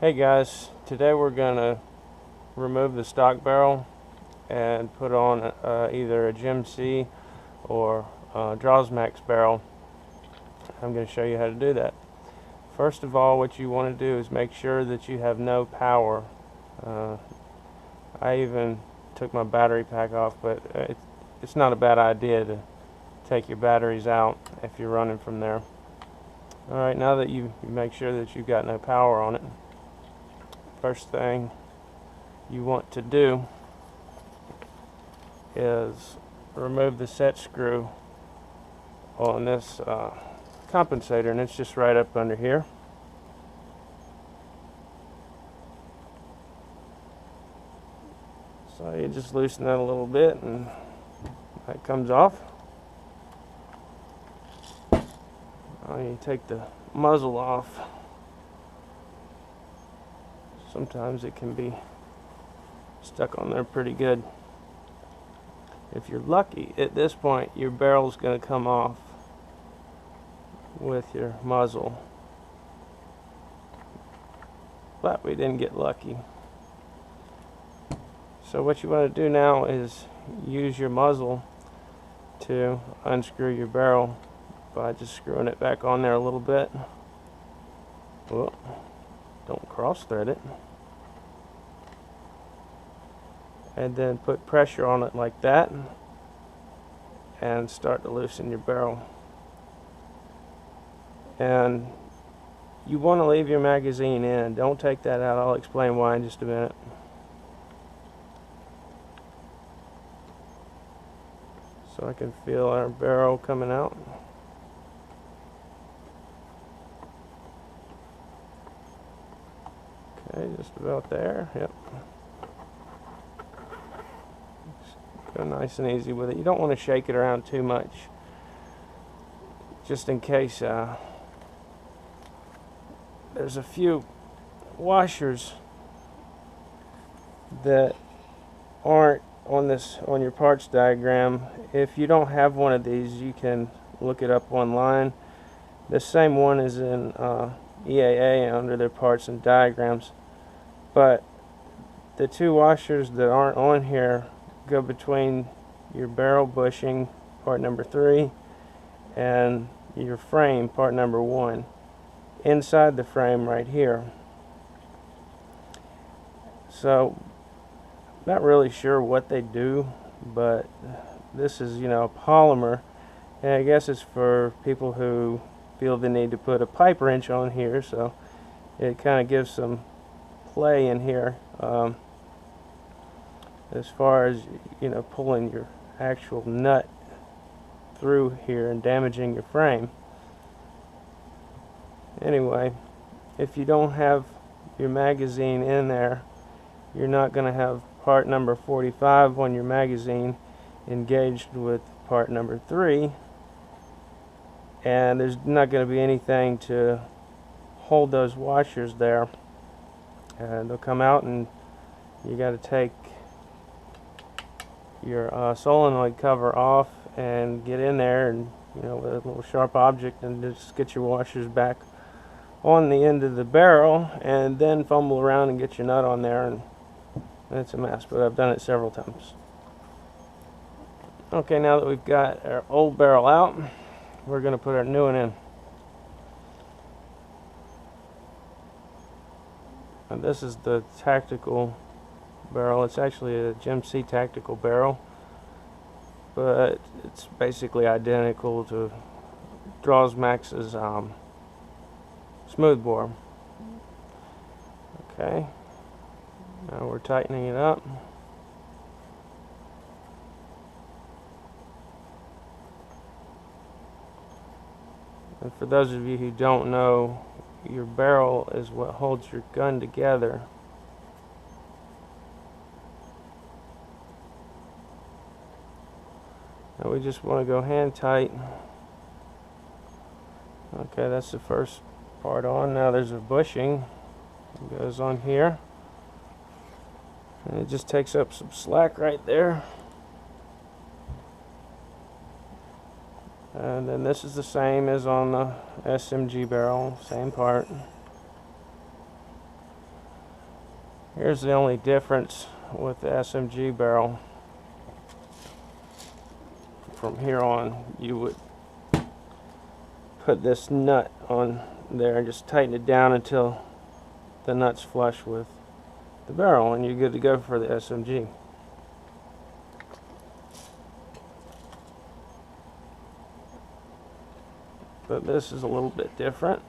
Hey guys, today we're gonna remove the stock barrel and put on either a GMC or Drozdmax barrel. I'm going to show you how to do that. First of all, what you want to do is make sure that you have no power. I even took my battery pack off, but it's not a bad idea to take your batteries out if you're running from there. Alright, now that you make sure that you've got no power on it, first thing you want to do is remove the set screw on this compensator, and it's just right up under here. So you just loosen that a little bit and that comes off. Now you take the muzzle off. Sometimes it can be stuck on there pretty good. If you're lucky, at this point your barrel's going to come off with your muzzle, but we didn't get lucky. So what you want to do now is use your muzzle to unscrew your barrel by just screwing it back on there a little bit. Whoa, don't cross thread it. And then put pressure on it like that and start to loosen your barrel. And you want to leave your magazine in. Don't take that out. I'll explain why in just a minute. So I can feel our barrel coming out. Okay, just about there. Yep. Go nice and easy with it. You don't want to shake it around too much, just in case there's a few washers that aren't on your parts diagram. If you don't have one of these, you can look it up online. The same one is in EAA under their parts and diagrams, but the two washers that aren't on here go between your barrel bushing, part number 3, and your frame, part number 1, inside the frame right here. So not really sure what they do, but this is, a polymer, and I guess it's for people who feel the need to put a pipe wrench on here, so it kind of gives some play in here as far as pulling your actual nut through here and damaging your frame. Anyway, if you don't have your magazine in there, you're not going to have part number 45 on your magazine engaged with part number 3, and there's not going to be anything to hold those washers there, and they'll come out, and you got to take your solenoid cover off and get in there and with a little sharp object and just get your washers back on the end of the barrel, and then fumble around and get your nut on there, and it's a mess, but I've done it several times. Okay, now that we've got our old barrel out, we're going to put our new one in. And this is the tactical barrel. It's actually a GMC tactical barrel, but it's basically identical to Drozdmax's smooth bore. Okay, now we're tightening it up. And for those of you who don't know, your barrel is what holds your gun together. Now we just want to go hand tight. Okay, that's the first part on. Now there's a bushing. It goes on here. And it just takes up some slack right there. And then this is the same as on the SMG barrel, same part. Here's the only difference with the SMG barrel. From here on, you would put this nut on there and just tighten it down until the nut's flush with the barrel, and you're good to go for the SMG. But this is a little bit different.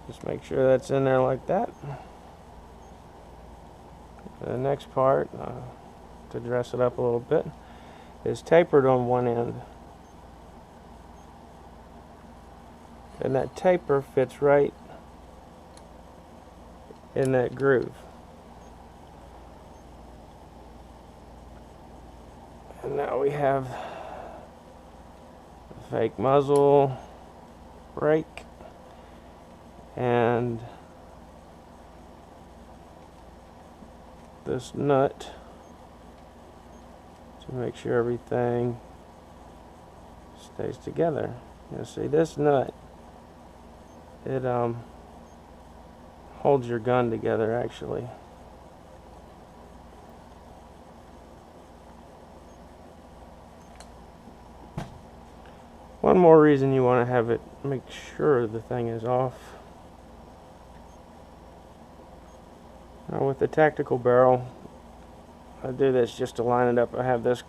Just make sure that's in there like that. The next part, to dress it up a little bit, is tapered on one end. And that taper fits right in that groove. And now we have a fake muzzle brake and this nut to make sure everything stays together. You see, this nut, it holds your gun together actually. One more reason you want to have it, make sure the thing is off. Now with the tactical barrel, I do this just to line it up. I have this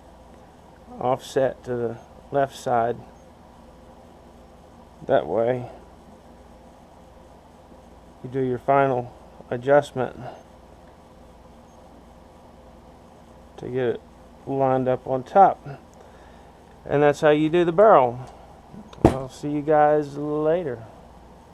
offset to the left side. That way you do your final adjustment to get it lined up on top. And that's how you do the barrel. I'll see you guys later.